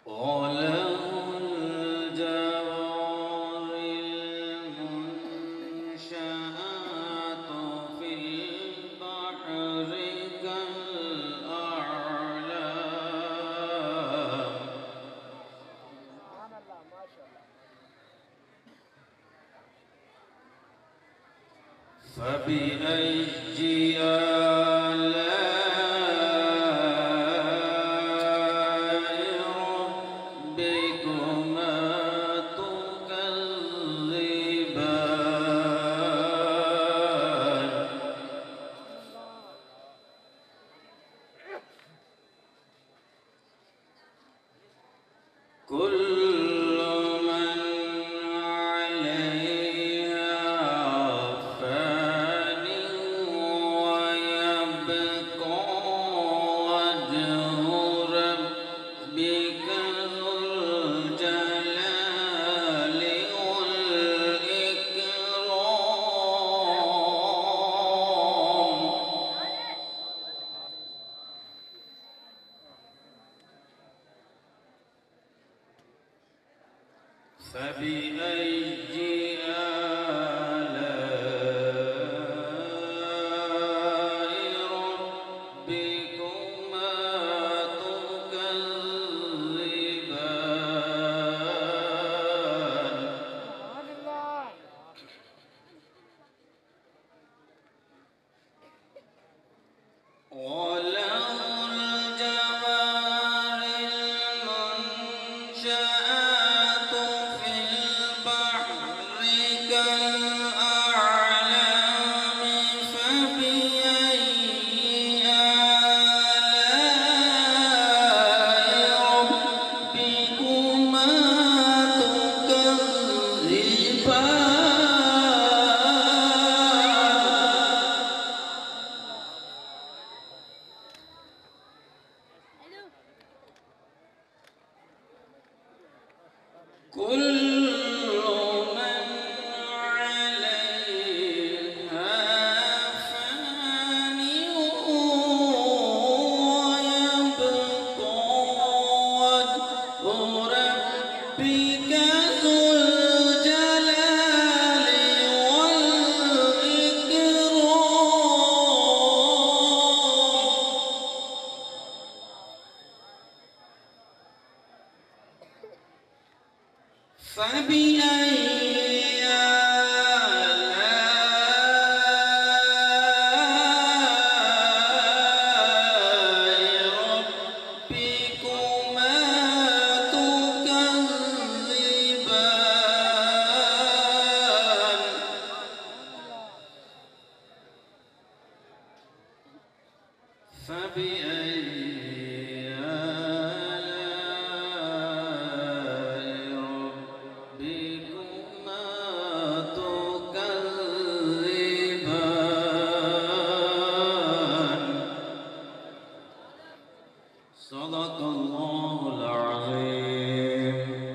وله الجوار المنشآت في البحر كالأعلام فبأي آلاء ربكما تكذبان كل من عليها فان ويبقى وجه ربك ذو الجلال والإكرام فبأي آلاء ربكما تكذبان وله الجوار المنشآت في البحر كالأعلام فبأي آلاء ربكما تكذبان كل من عليها فان ويبقى وجه ربك ذو الجلال والإكرام فبأي آلاء ربكما تكذبان فبأي